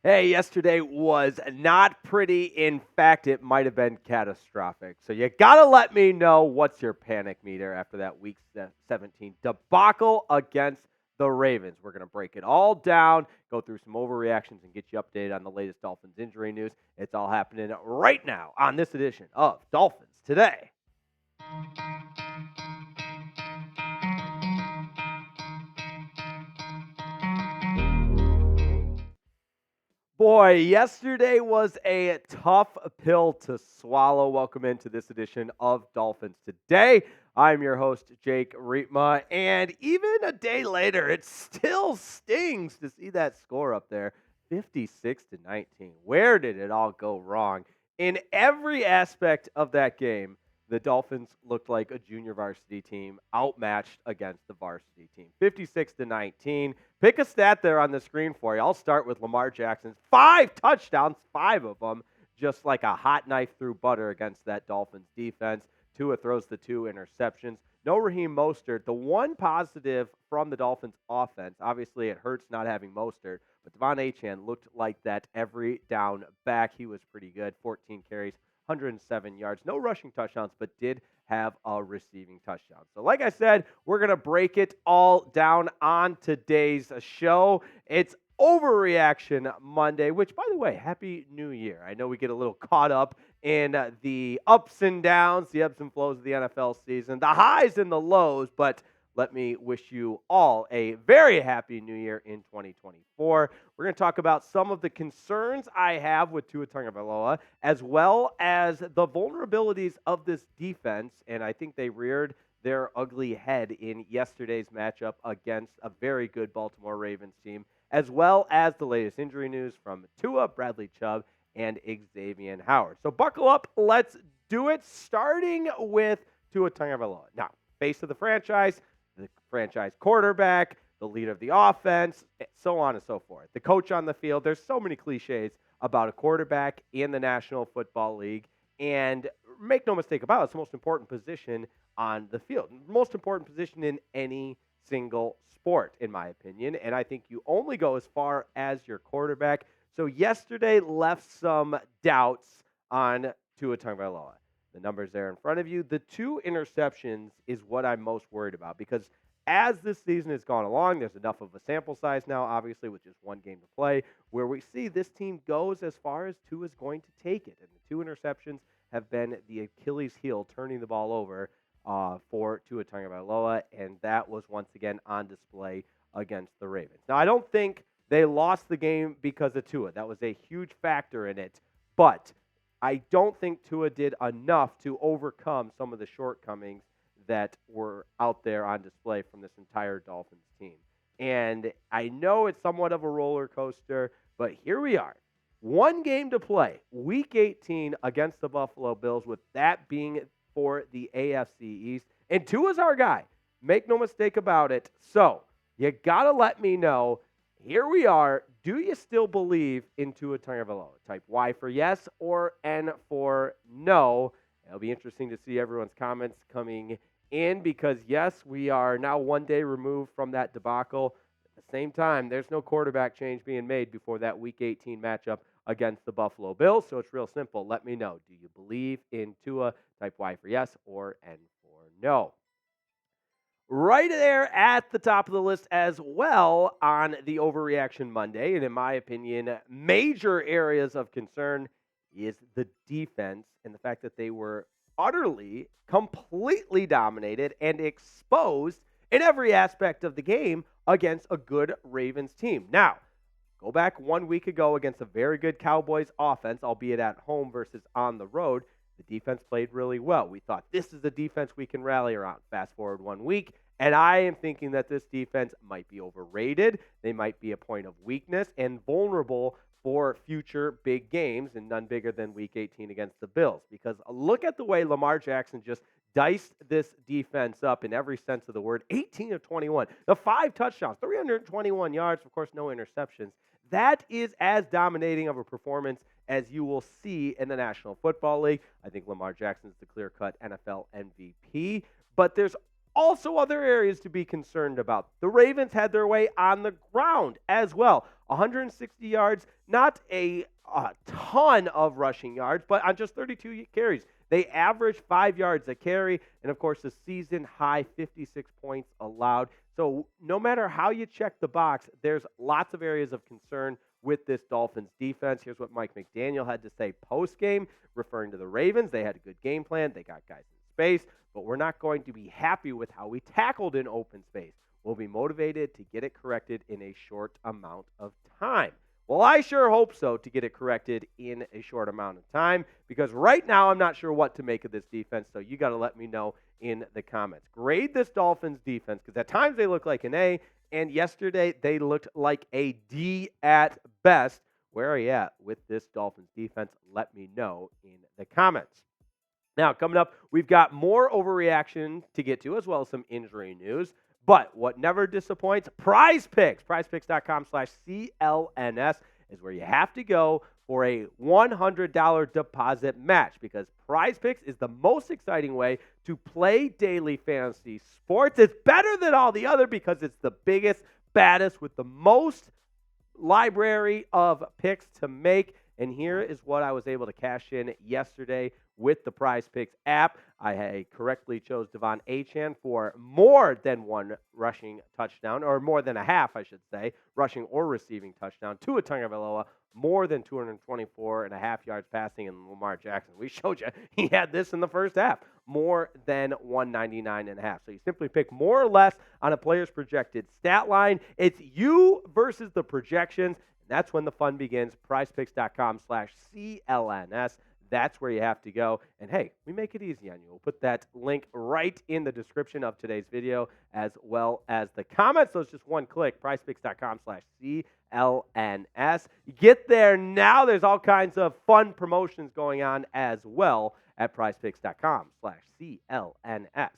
Hey, yesterday was not pretty. In fact, it might have been catastrophic. So you got to let me know what's your panic meter after that week 17 debacle against the Ravens. We're going to break it all down, go through some overreactions, and get you updated on the latest Dolphins injury news. It's all happening right now on this edition of Dolphins Today. Boy, yesterday was a tough pill to swallow. Welcome into this edition of Dolphins Today. I'm your host, Jake Riepma, and even a day later, it still stings to see that score up there, 56-19. Where did it all go wrong? In every aspect of that game, the Dolphins looked like a junior varsity team outmatched against the varsity team. 56-19. Pick a stat there on the screen for you. I'll start with Lamar Jackson's 5 touchdowns, 5 of them, just like a hot knife through butter against that Dolphins defense. Tua throws the 2 interceptions. No Raheem Mostert. The one positive from the Dolphins offense, obviously it hurts not having Mostert, but Devon Achane looked like that every down back. He was pretty good. 14 carries, 107 yards. No rushing touchdowns, but did have a receiving touchdown. So like I said, we're going to break it all down on today's show. It's Overreaction Monday, which, by the way, Happy New Year. I know we get a little caught up in the ups and downs, the ebbs and flows of the NFL season, the highs and the lows, but let me wish you all a very happy new year in 2024. We're going to talk about some of the concerns I have with Tua Tagovailoa, as well as the vulnerabilities of this defense, and I think they reared their ugly head in yesterday's matchup against a very good Baltimore Ravens team, as well as the latest injury news from Tua, Bradley Chubb, and Xavien Howard. So buckle up. Let's do it, starting with Tua Tagovailoa. Now, face of the franchise, the franchise quarterback, the leader of the offense, so on and so forth. The coach on the field. There's so many cliches about a quarterback in the National Football League. And make no mistake about it, it's the most important position on the field. Most important position in any single sport, in my opinion. And I think you only go as far as your quarterback. So yesterday left some doubts on Tua Tagovailoa. The numbers there in front of you. The 2 interceptions is what I'm most worried about because as this season has gone along, there's enough of a sample size now, obviously, with just one game to play, where we see this team goes as far as Tua is going to take it. And the 2 interceptions have been the Achilles heel, turning the ball over for Tua Tagovailoa, and that was once again on display against the Ravens. Now, I don't think they lost the game because of Tua. That was a huge factor in it, but I don't think Tua did enough to overcome some of the shortcomings that were out there on display from this entire Dolphins team. And I know it's somewhat of a roller coaster, but here we are. One game to play, Week 18 against the Buffalo Bills, with that being for the AFC East. And Tua's our guy. Make no mistake about it. So you got to let me know. Here we are. Do you still believe in Tua Tagovailoa? Type Y for yes or N for no. It'll be interesting to see everyone's comments coming in because, yes, we are now one day removed from that debacle. At the same time, there's no quarterback change being made before that Week 18 matchup against the Buffalo Bills. So it's real simple. Let me know. Do you believe in Tua? Type Y for yes or N for no. Right there at the top of the list as well on the Overreaction Monday, and in my opinion, major areas of concern is the defense and the fact that they were utterly, completely dominated and exposed in every aspect of the game against a good Ravens team. Now, go back 1 week ago against a very good Cowboys offense, albeit at home versus on the road. The defense played really well. We thought this is the defense we can rally around. Fast forward 1 week, and I am thinking that this defense might be overrated. They might be a point of weakness and vulnerable for future big games, and none bigger than Week 18 against the Bills. Because look at the way Lamar Jackson just diced this defense up in every sense of the word. 18 of 21. The 5 touchdowns, 321 yards, of course, no interceptions. That is as dominating of a performance as you will see in the National Football League. I think Lamar Jackson is the clear-cut NFL MVP. But there's also other areas to be concerned about. The Ravens had their way on the ground as well. 160 yards, not a ton of rushing yards, but on just 32 carries. They averaged 5 yards a carry, and of course, the season high 56 points allowed. So, no matter how you check the box, there's lots of areas of concern with this Dolphins defense. Here's what Mike McDaniel had to say post game, referring to the Ravens. They had a good game plan, they got guys in space, but we're not going to be happy with how we tackled in open space. We'll be motivated to get it corrected in a short amount of time. Well, I sure hope so, to get it corrected in a short amount of time, because right now I'm not sure what to make of this defense, so you got to let me know in the comments. Grade this Dolphins defense, because at times they look like an A, and yesterday they looked like a D at best. Where are you at with this Dolphins defense? Let me know in the comments. Now, coming up, we've got more overreaction to get to, as well as some injury news. But what never disappoints, PrizePicks. PrizePicks.com/CLNS is where you have to go for a $100 deposit match, because PrizePicks is the most exciting way to play daily fantasy sports. It's better than all the other because it's the biggest, baddest, with the most library of picks to make. And here is what I was able to cash in yesterday with the PrizePicks app. I correctly chose Devon Achane for more than one rushing touchdown, or more than a half, I should say, rushing or receiving touchdown. Tua Tagovailoa, more than 224.5 yards passing, and Lamar Jackson. We showed you he had this in the first half, more than 199.5. So you simply pick more or less on a player's projected stat line. It's you versus the projections. That's when the fun begins. PrizePicks.com/CLNS. That's where you have to go. And hey, we make it easy on you. We'll put that link right in the description of today's video, as well as the comments. So it's just one click, PrizePicks.com/CLNS. Get there now. There's all kinds of fun promotions going on as well at PrizePicks.com/CLNS.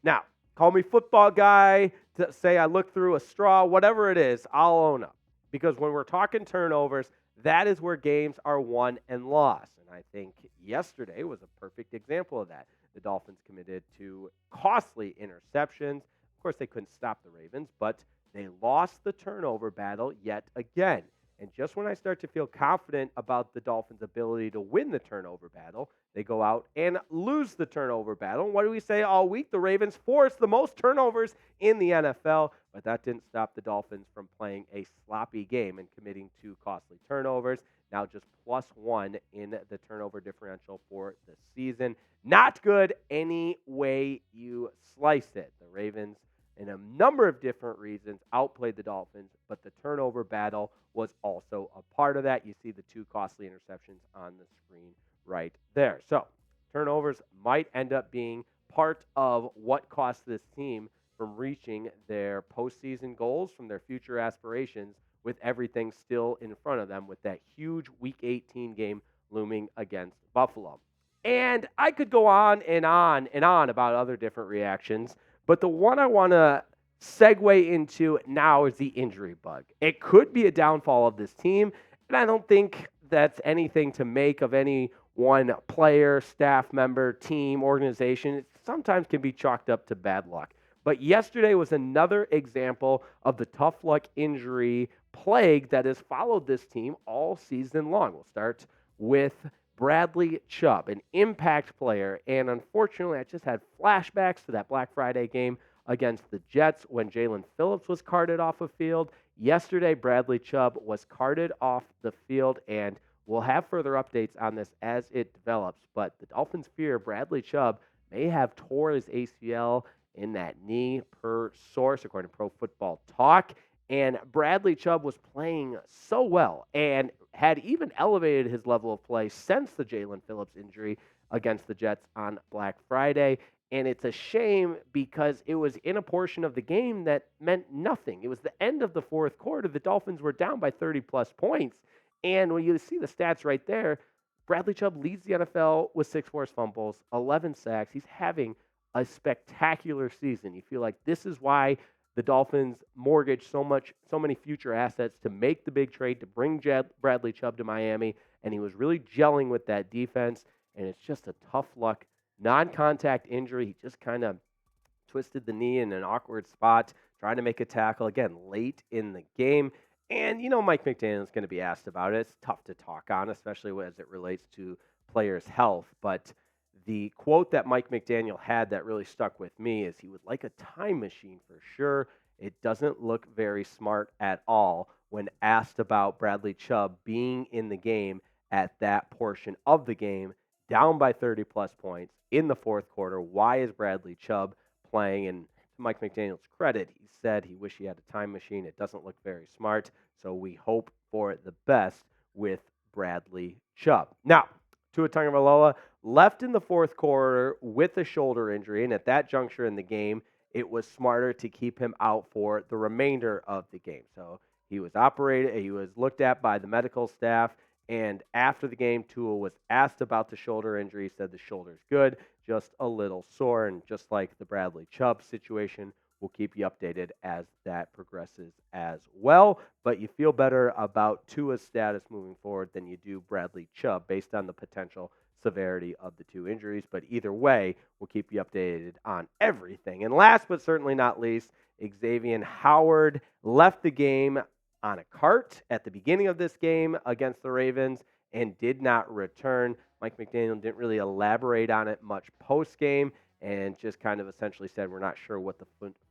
Now, call me football guy, to say I look through a straw, whatever it is, I'll own up. Because when we're talking turnovers, that is where games are won and lost. And I think yesterday was a perfect example of that. The Dolphins committed to costly interceptions. Of course, they couldn't stop the Ravens, but they lost the turnover battle yet again. And just when I start to feel confident about the Dolphins' ability to win the turnover battle, they go out and lose the turnover battle. And what do we say all week? The Ravens forced the most turnovers in the NFL, but that didn't stop the Dolphins from playing a sloppy game and committing to costly turnovers. Now just +1 in the turnover differential for the season. Not good any way you slice it. The Ravens, in a number of different reasons, outplayed the Dolphins, but the turnover battle was also a part of that. You see the 2 costly interceptions on the screen right there. So turnovers might end up being part of what cost this team from reaching their postseason goals, from their future aspirations, with everything still in front of them, with that huge Week 18 game looming against Buffalo. And I could go on and on and on about other different reactions, but the one I want to segue into now is the injury bug. It could be a downfall of this team, and I don't think that's anything to make of any one player, staff member, team, organization. It sometimes can be chalked up to bad luck. But yesterday was another example of the tough luck injury plague that has followed this team all season long. We'll start with Bradley Chubb, an impact player, and unfortunately I just had flashbacks to that Black Friday game against the Jets when Jalen Phillips was carted off a field. Yesterday, Bradley Chubb was carted off the field, and we'll have further updates on this as it develops, but the Dolphins fear Bradley Chubb may have tore his ACL in that knee, per source, according to Pro Football Talk. And Bradley Chubb was playing so well and had even elevated his level of play since the Jalen Phillips injury against the Jets on Black Friday. And it's a shame because it was in a portion of the game that meant nothing. It was the end of the fourth quarter. The Dolphins were down by 30-plus points. And when you see the stats right there, Bradley Chubb leads the NFL with 6 forced fumbles, 11 sacks. He's having a spectacular season. You feel like this is why the Dolphins mortgaged so many future assets to make the big trade to bring Bradley Chubb to Miami, and he was really gelling with that defense, and it's just a tough luck non-contact injury. He just kind of twisted the knee in an awkward spot, trying to make a tackle, again, late in the game. And, Mike McDaniel's going to be asked about it. It's tough to talk on, especially as it relates to players' health. But the quote that Mike McDaniel had that really stuck with me is he would like a time machine for sure. It doesn't look very smart at all when asked about Bradley Chubb being in the game at that portion of the game, down by 30 plus points in the fourth quarter. Why is Bradley Chubb playing? And to Mike McDaniel's credit, he said he wished he had a time machine. It doesn't look very smart. So we hope for the best with Bradley Chubb. Now, Tua Tagovailoa left in the fourth quarter with a shoulder injury, and at that juncture in the game, it was smarter to keep him out for the remainder of the game. So he was looked at by the medical staff, and after the game, Tua was asked about the shoulder injury. He said the shoulder's good, just a little sore, and just like the Bradley Chubb situation, we'll keep you updated as that progresses as well. But you feel better about Tua's status moving forward than you do Bradley Chubb based on the potential severity of the two injuries. But either way, we'll keep you updated on everything. And last but certainly not least, Xavien Howard left the game on a cart at the beginning of this game against the Ravens and did not return. Mike McDaniel didn't really elaborate on it much post-game and just kind of essentially said we're not sure what the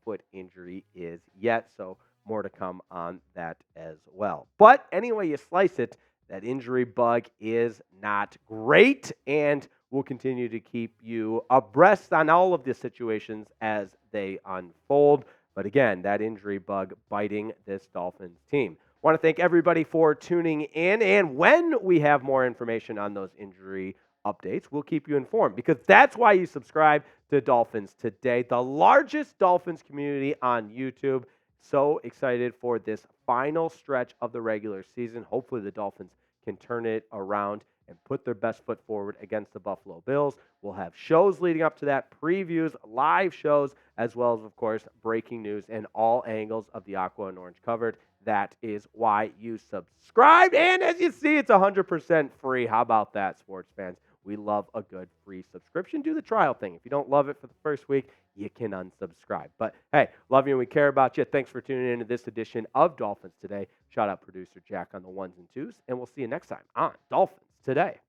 foot injury is yet, so more to come on that as well. But anyway you slice it, that injury bug is not great, and we'll continue to keep you abreast on all of the situations as they unfold. But again, that injury bug biting this Dolphins team. I want to thank everybody for tuning in, and when we have more information on those injury updates, we'll keep you informed, because that's why you subscribe to Dolphins Today, the largest Dolphins community on YouTube. So excited for this final stretch of the regular season. Hopefully the Dolphins can turn it around and put their best foot forward against the Buffalo Bills. We'll have shows leading up to that, previews, live shows, as well as, of course, breaking news and all angles of the Aqua and Orange covered. That is why you subscribe. And as you see, it's 100% free. How about that, sports fans? We love a good free subscription. Do the trial thing. If you don't love it for the first week, you can unsubscribe. But hey, love you and we care about you. Thanks for tuning in to this edition of Dolphins Today. Shout out producer Jack on the ones and twos, and we'll see you next time on Dolphins Today.